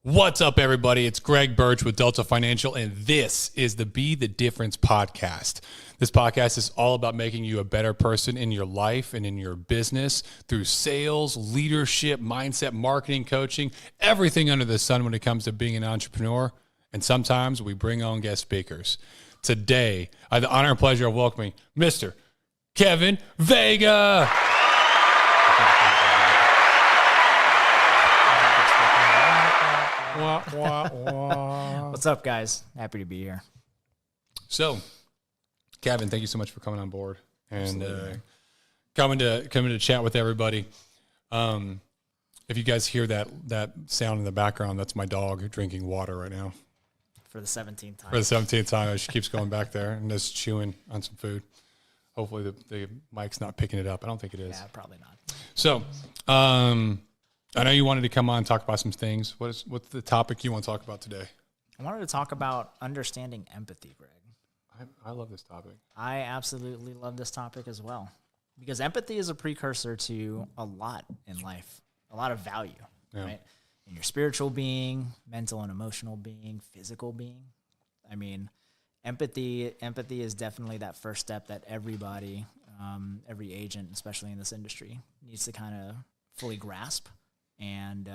What's up, everybody? It's Greg Birch with Delta Financial, and this is the Be the Difference podcast. This podcast is all about making you a better person in your life and in your business through sales, leadership, mindset, marketing, coaching, everything under the sun when it comes to being an entrepreneur. And sometimes we bring on guest speakers. Today, I have the honor and pleasure of welcoming Mr. Kevin Vega. What's up, guys? Happy to be here. So, Kevin, thank you so much for coming on board and coming to chat with everybody. If you guys hear that sound in the background, that's my dog drinking water right now. For the 17th time. For the 17th time, she keeps going back there and just chewing on some food. Hopefully the mic's not picking it up. I don't think it is. Yeah, probably not. So, I know you wanted to come on and talk about some things. What's the topic you want to talk about today? I wanted to talk about understanding empathy, Greg. I love this topic. I absolutely love this topic as well, because empathy is a precursor to a lot in life, a lot of value, right? In your spiritual being, mental and emotional being, physical being. I mean, empathy is definitely that first step that everybody, every agent, especially in this industry, needs to kind of fully grasp and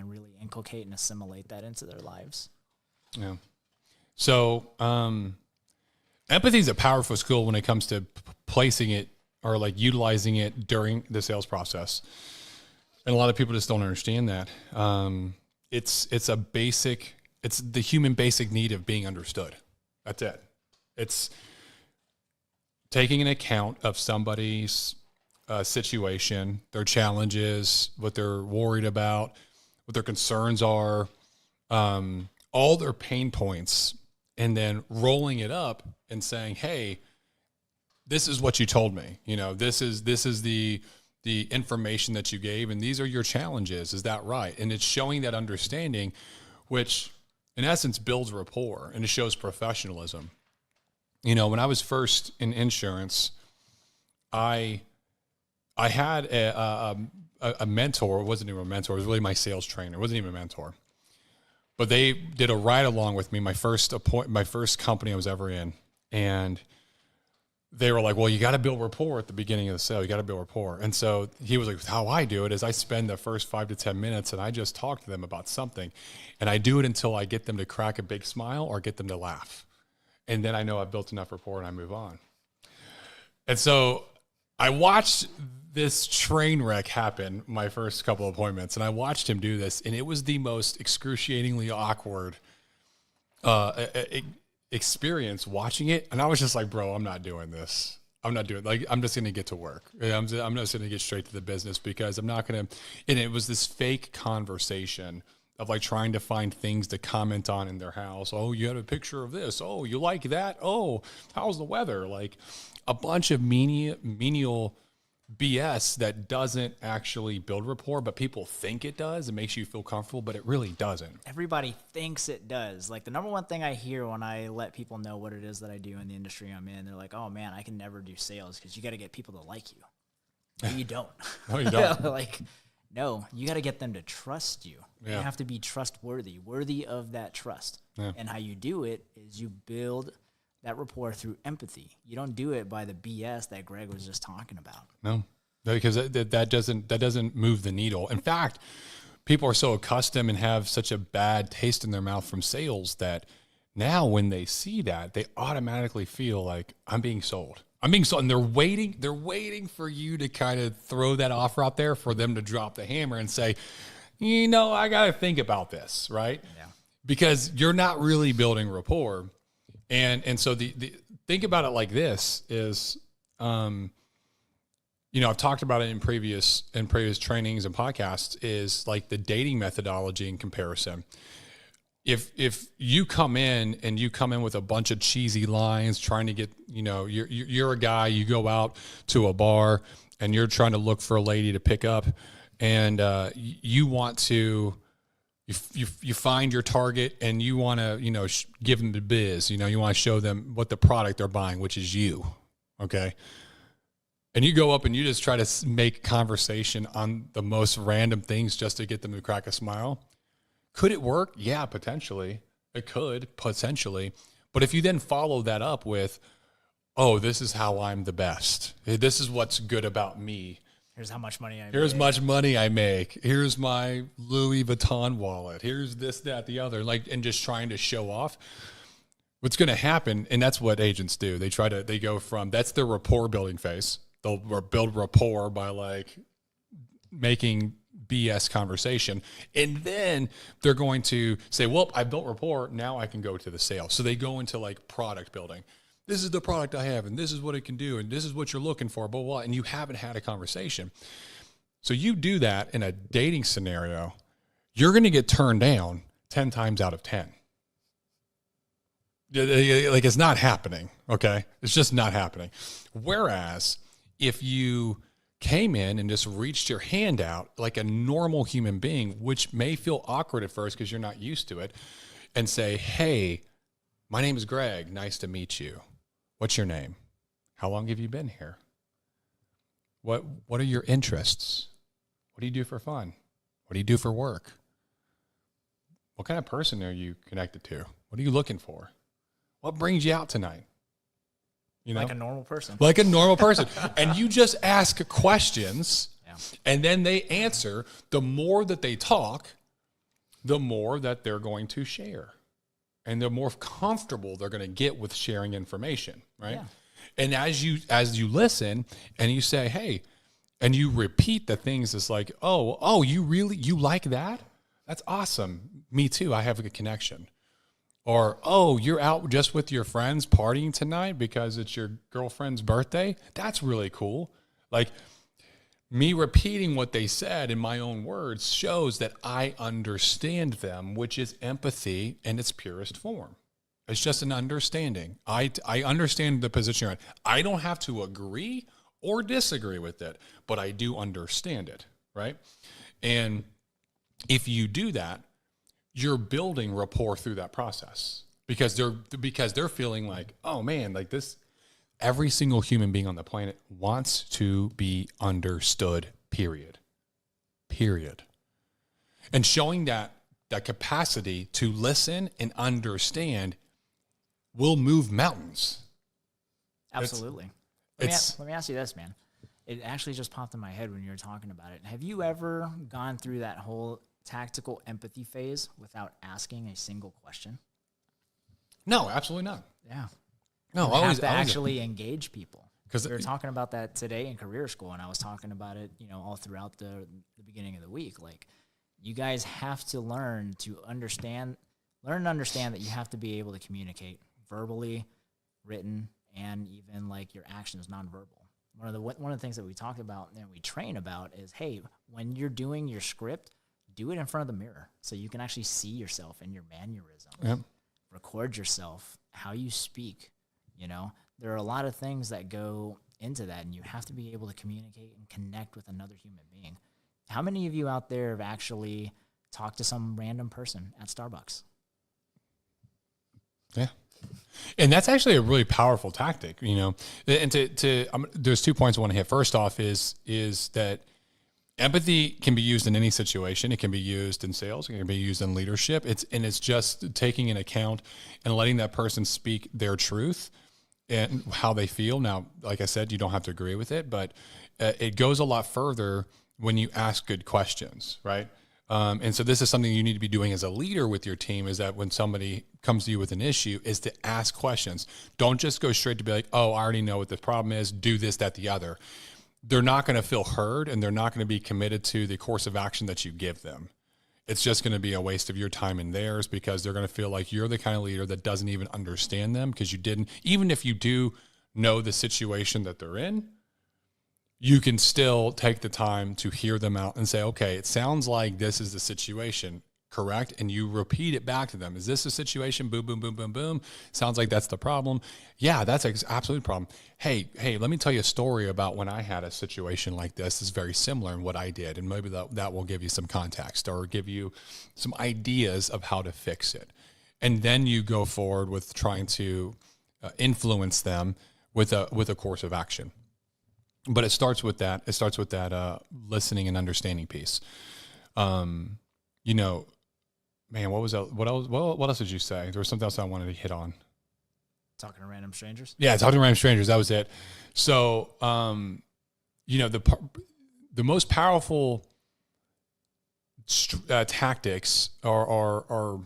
really inculcate and assimilate that into their lives. Yeah. So, empathy is a powerful skill when it comes to placing it or like utilizing it during the sales process. And a lot of people just don't understand that. It's the human basic need of being understood. That's it. It's taking an account of somebody's situation, their challenges, what they're worried about, what their concerns are, all their pain points, and then rolling it up and saying, hey, this is what you told me. You know, this is the information that you gave, and these are your challenges. Is that right? And it's showing that understanding, which in essence builds rapport and it shows professionalism. You know, when I was first in insurance, I had a mentor. It wasn't even a mentor. It was really my sales trainer. It wasn't even a mentor. But they did a ride along with me, my first company I was ever in. And they were like, well, you got to build rapport at the beginning of the sale. You got to build rapport. And so he was like, how I do it is I spend the first 5 to 10 minutes and I just talk to them about something. And I do it until I get them to crack a big smile or get them to laugh. And then I know I've built enough rapport and I move on. And so I watched this train wreck happen my first couple of appointments, and I watched him do this, and it was the most excruciatingly awkward experience watching it. And I was just like, bro, I'm not doing this. I'm just going to get to work. I'm just going to get straight to the business because I'm not going to, and it was this fake conversation of like trying to find things to comment on in their house. Oh, you had a picture of this. Oh, you like that? Oh, how's the weather? Like a bunch of menial BS that doesn't actually build rapport, but people think it does. It makes you feel comfortable, but it really doesn't. Everybody thinks it does. Like the number one thing I hear when I let people know what it is that I do in the industry I'm in, they're like, oh man, I can never do sales because you got to get people to like you. No, you don't. No, you don't. No, you got to get them to trust you. Yeah. You have to be trustworthy, worthy of that trust. Yeah. And how you do it is you build that rapport through empathy. You don't do it by the BS that Greg was just talking about. No, because that doesn't move the needle. In fact, people are so accustomed and have such a bad taste in their mouth from sales that now when they see that, they automatically feel like I'm being sold. And they're waiting for you to kind of throw that offer out there for them to drop the hammer and say, you know, I got to think about this, right? Yeah. Because you're not really building rapport. And so the think about it like this is, you know, I've talked about it in previous trainings and podcasts is like the dating methodology in comparison. If you come in with a bunch of cheesy lines trying to get, you know, you're a guy, you go out to a bar and you're trying to look for a lady to pick up and you want to, you find your target and you want to, you know, give them the biz, you know, you want to show them what the product they're buying, which is you. Okay. And you go up and you just try to make conversation on the most random things just to get them to crack a smile. Could it work? Yeah, potentially. It could, potentially. But if you then follow that up with, oh, this is how I'm the best. This is what's good about me. Here's how much money I make. Here's much money I make. Here's my Louis Vuitton wallet. Here's this, that, the other. Like, and just trying to show off. What's going to happen, and that's what agents do. They go from, that's their rapport building phase. They'll build rapport by like making BS conversation. And then they're going to say, well, I built rapport. Now I can go to the sale. So they go into like product building. This is the product I have, and this is what it can do, and this is what you're looking for, blah, blah, and you haven't had a conversation. So you do that in a dating scenario, you're going to get turned down 10 times out of 10. Like, it's not happening, okay? It's just not happening. Whereas if you came in and just reached your hand out like a normal human being, which may feel awkward at first because you're not used to it, and say, hey, my name is Greg. Nice to meet you. What's your name? How long have you been here? What are your interests? What do you do for fun? What do you do for work? What kind of person are you connected to? What are you looking for? What brings you out tonight? You know? Like a normal person. Like a normal person. And you just ask questions, and then they answer. The more that they talk, the more that they're going to share. And the more comfortable they're going to get with sharing information, right? Yeah. And as you listen and you say, hey, and you repeat the things, it's like, oh, you like that? That's awesome. Me too. I have a good connection. Or, oh, you're out just with your friends partying tonight because it's your girlfriend's birthday? That's really cool. Like, me repeating what they said in my own words shows that I understand them, which is empathy in its purest form. It's just an understanding. I understand the position you're in. I don't have to agree or disagree with it, but I do understand it, right? And if you do that, you're building rapport through that process because they're feeling like, oh man, like this. Every single human being on the planet wants to be understood, period. And showing that capacity to listen and understand will move mountains. Absolutely. Let me ask you this, man. It actually just popped in my head when you were talking about it. Have you ever gone through that whole tactical empathy phase without asking a single question? No, absolutely not. Yeah. No, you have to actually engage people. Because we were talking about that today in career school, and I was talking about it, all throughout the beginning of the week. Like, you guys have to learn and understand that you have to be able to communicate verbally, written, and even like your actions nonverbal. One of the things that we talk about and we train about is, hey, when you're doing your script, do it in front of the mirror so you can actually see yourself and your mannerisms. Yep. Record yourself, how you speak. There are a lot of things that go into that, and you have to be able to communicate and connect with another human being. How many of you out there have actually talked to some random person at Starbucks? Yeah. And that's actually a really powerful tactic, And there's 2 points I want to hit. First off is that empathy can be used in any situation. It can be used in sales. It can be used in leadership. It's just taking into account and letting that person speak their truth and how they feel. Now, like I said, you don't have to agree with it, but it goes a lot further when you ask good questions, right? And so this is something you need to be doing as a leader with your team, is that when somebody comes to you with an issue, is to ask questions. Don't just go straight to be like, oh, I already know what the problem is. Do this, that, the other. They're not going to feel heard, and they're not going to be committed to the course of action that you give them. It's just going to be a waste of your time and theirs, because they're going to feel like you're the kind of leader that doesn't even understand them, because you didn't, even if you do know the situation that they're in, you can still take the time to hear them out and say, okay, it sounds like this is the situation, correct? And you repeat it back to them. Is this a situation? Boom, boom, boom, boom, boom. Sounds like that's the problem. Yeah, that's absolutely the problem. Hey, let me tell you a story about when I had a situation like this. It's very similar in what I did. And maybe that will give you some context or give you some ideas of how to fix it. And then you go forward with trying to influence them with a course of action. But it starts with that. It starts with that listening and understanding piece. man, what was that? What else did you say? There was something else I wanted to hit on. Talking to random strangers. Yeah, talking to random strangers. That was it. So, the most powerful tactics or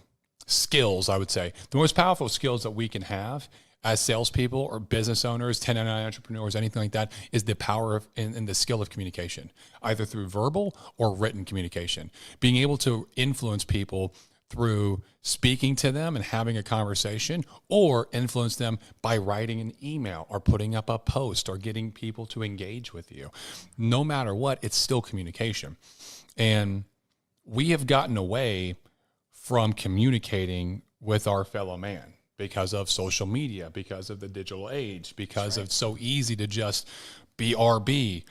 skills, I would say, the most powerful skills that we can have as salespeople or business owners, 1099 entrepreneurs, anything like that, is the power of and the skill of communication, either through verbal or written communication. Being able to influence people through speaking to them and having a conversation, or influence them by writing an email or putting up a post or getting people to engage with you. No matter what, it's still communication. And we have gotten away from communicating with our fellow man because of social media, because of the digital age, because it's so easy to just BRB,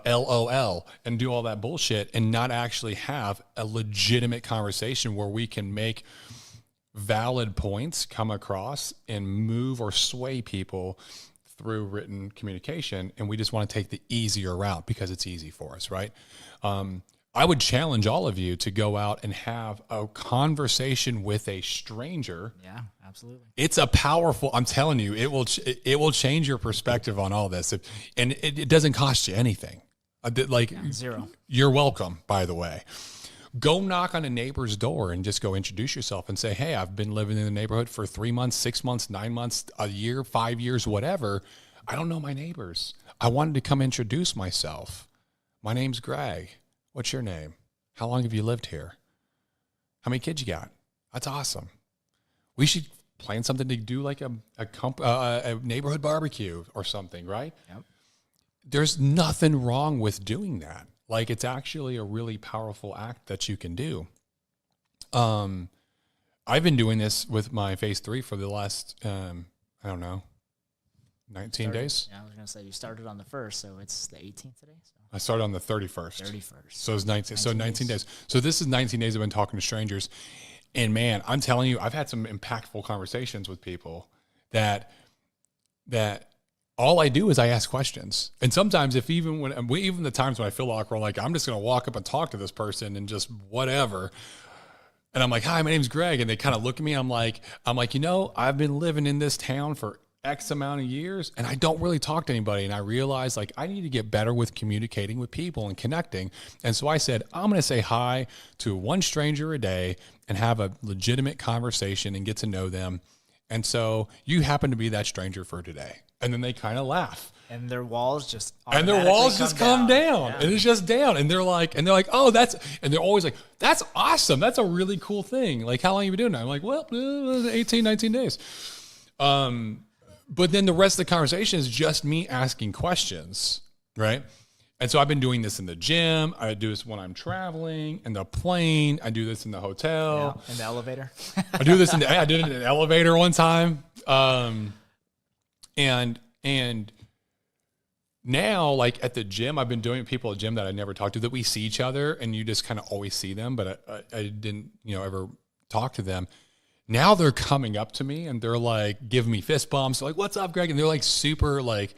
LOL, and do all that bullshit and not actually have a legitimate conversation where we can make valid points come across and move or sway people through written communication. And we just want to take the easier route because it's easy for us, right? I would challenge all of you to go out and have a conversation with a stranger. Yeah, absolutely. It's a powerful, I'm telling you, it will change your perspective on all this. And it doesn't cost you anything. Zero. You're welcome, by the way. Go knock on a neighbor's door and just go introduce yourself and say, hey, I've been living in the neighborhood for 3 months, 6 months, 9 months, a year, 5 years, whatever. I don't know my neighbors. I wanted to come introduce myself. My name's Greg. What's your name? How long have you lived here? How many kids you got? That's awesome. We should plan something to do like a neighborhood barbecue or something, right? Yep. There's nothing wrong with doing that. Like, it's actually a really powerful act that you can do. I've been doing this with my phase 3 for the last, 19 days. Yeah, I was going to say you started on the 1st, so it's the 18th today. So. I started on the 31st. 31st. So it's 19 days. So this is 19 days I've been talking to strangers. And man, I'm telling you, I've had some impactful conversations with people that all I do is I ask questions. And sometimes even the times when I feel awkward, like I'm just going to walk up and talk to this person and just whatever. And I'm like, hi, my name's Greg. And they kind of look at me. I'm like, I've been living in this town for X amount of years and I don't really talk to anybody. And I realized like I need to get better with communicating with people and connecting. And so I said, I'm going to say hi to one stranger a day and have a legitimate conversation and get to know them. And so you happen to be that stranger for today. And then they kind of laugh. And their walls just come down. Yeah. And it's just down. And they're like, oh, and they're always like, that's awesome. That's a really cool thing. Like, how long have you been doing that? I'm like, well, 18, 19 days. But then the rest of the conversation is just me asking questions, right? And so I've been doing this in the gym. I do this when I'm traveling, in the plane. I do this in the hotel. Yeah, in the elevator. I did it in an elevator one time. And now, like at the gym, I've been doing it with people at the gym that I never talked to, that we see each other and you just kind of always see them, but I didn't, ever talk to them. Now they're coming up to me and they're like giving me fist bumps. They're like, what's up, Greg? And they're like super like,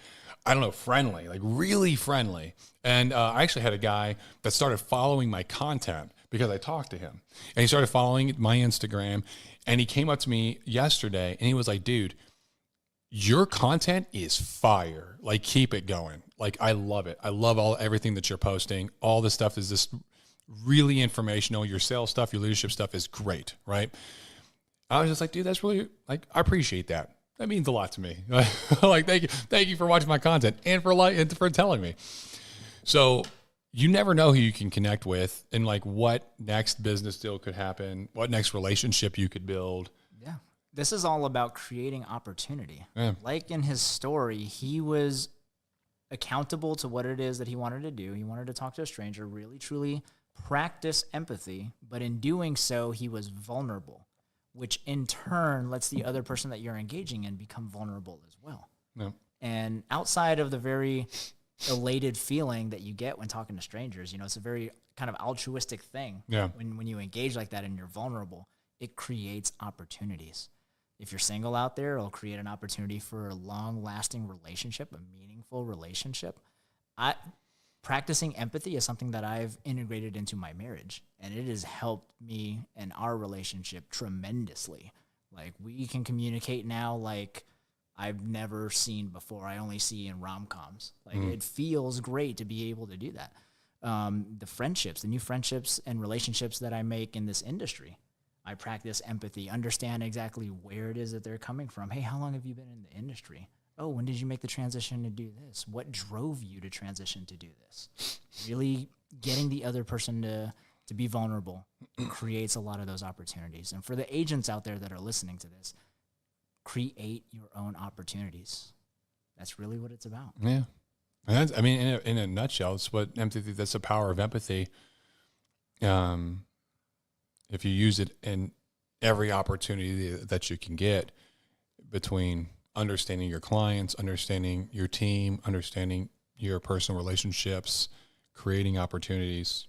I don't know, friendly, like really friendly. And I actually had a guy that started following my content because I talked to him. And he started following my Instagram. And he came up to me yesterday and he was like, dude, your content is fire. Like, keep it going. Like, I love it. I love everything that you're posting. All this stuff is just really informational. Your sales stuff, your leadership stuff is great, right? I was just like, dude, that's really, like, I appreciate that. That means a lot to me. Like, thank you for watching my content and for telling me. So you never know who you can connect with and like what next business deal could happen, what next relationship you could build. Yeah. This is all about creating opportunity. Yeah. Like in his story, he was accountable to what it is that he wanted to do. He wanted to talk to a stranger, really, truly practice empathy. But in doing so, he was vulnerable, which in turn lets the other person that you're engaging in become vulnerable as well. Yeah. And outside of the very elated feeling that you get when talking to strangers, it's a very kind of altruistic thing. Yeah. When you engage like that and you're vulnerable, it creates opportunities. If you're single out there, it'll create an opportunity for a long-lasting relationship, a meaningful relationship. practicing empathy is something that I've integrated into my marriage, and it has helped me and our relationship tremendously. Like, we can communicate now like I've never seen before. I only see in rom-coms. Like, it feels great to be able to do that. The new friendships and relationships that I make in this industry, I practice empathy, understand exactly where it is that they're coming from. Hey, how long have you been in the industry? Oh, when did you make the transition to do this? What drove you to transition to do this? Really getting the other person to be vulnerable creates a lot of those opportunities. And for the agents out there that are listening to this, create your own opportunities. That's really what it's about. Yeah. And that's, I mean, in a nutshell, it's what empathy, that's the power of empathy. If you use it in every opportunity that you can get, between understanding your clients, understanding your team, understanding your personal relationships, creating opportunities,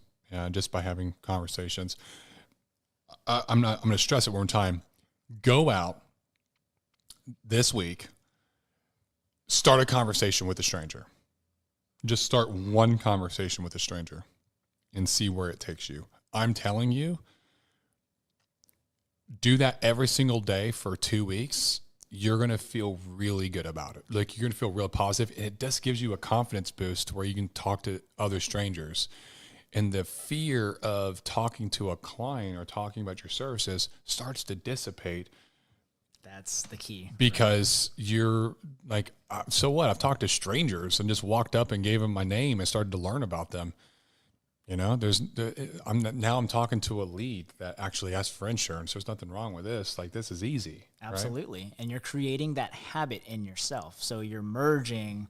just by having conversations. I'm going to stress it one time. Go out this week, start a conversation with a stranger. Just start one conversation with a stranger and see where it takes you. I'm telling you, do that every single day for 2 weeks. You're going to feel really good about it. Like, you're going to feel real positive, and it just gives you a confidence boost where you can talk to other strangers. And the fear of talking to a client or talking about your services starts to dissipate. That's the key. Because you're like, so what? I've talked to strangers and just walked up and gave them my name and started to learn about them. You know, I'm talking to a lead that actually asks for insurance. There's nothing wrong with this. Like, this is easy. Absolutely. Right? And you're creating that habit in yourself. So you're merging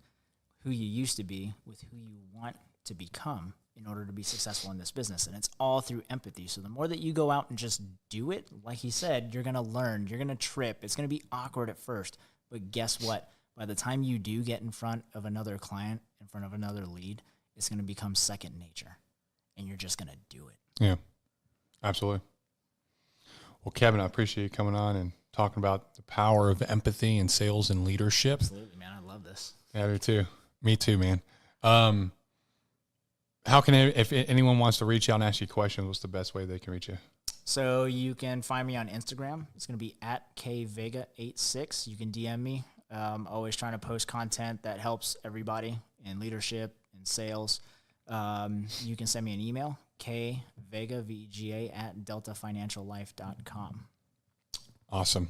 who you used to be with who you want to become in order to be successful in this business. And it's all through empathy. So the more that you go out and just do it, like he said, you're going to learn, you're going to trip. It's going to be awkward at first, but guess what? By the time you do get in front of another client, in front of another lead, it's going to become second nature, and you're just going to do it. Yeah, absolutely. Well, Kevin, I appreciate you coming on and talking about the power of empathy in sales and leadership. Absolutely, man. I love this. Yeah, I do too. Me too, man. How can, if anyone wants to reach out and ask you questions, what's the best way they can reach you? So you can find me on Instagram. It's going to be at kvega86. You can DM me. Always trying to post content that helps everybody in leadership and sales. You can send me an email, kvega, V-E-G-A, at deltafinanciallife.com. Awesome.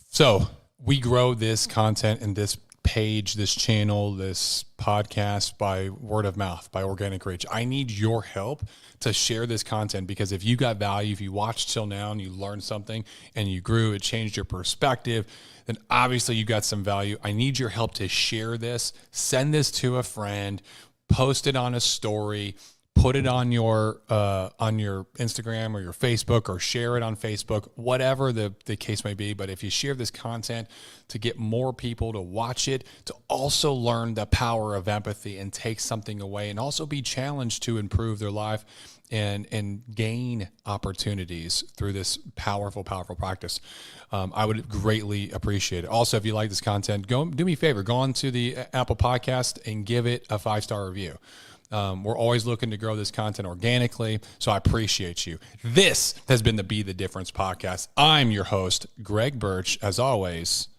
So we grow this content and this page, this channel, this podcast by word of mouth, by organic reach. I need your help to share this content, because if you got value, if you watched till now and you learned something and you grew, it changed your perspective, then obviously you got some value. I need your help to share this. Send this to a friend, post it on a story, put it on your Instagram or your Facebook, or share it on Facebook, whatever the case may be. But if you share this content to get more people to watch it, to also learn the power of empathy and take something away, and also be challenged to improve their life and gain opportunities through this powerful practice, I would greatly appreciate it. Also, if you like this content, do me a favor, go on to the Apple Podcast and give it a 5-star review. We're always looking to grow this content organically, so I appreciate you. This has been the Be the Difference podcast. I'm your host, Greg Birch. As always,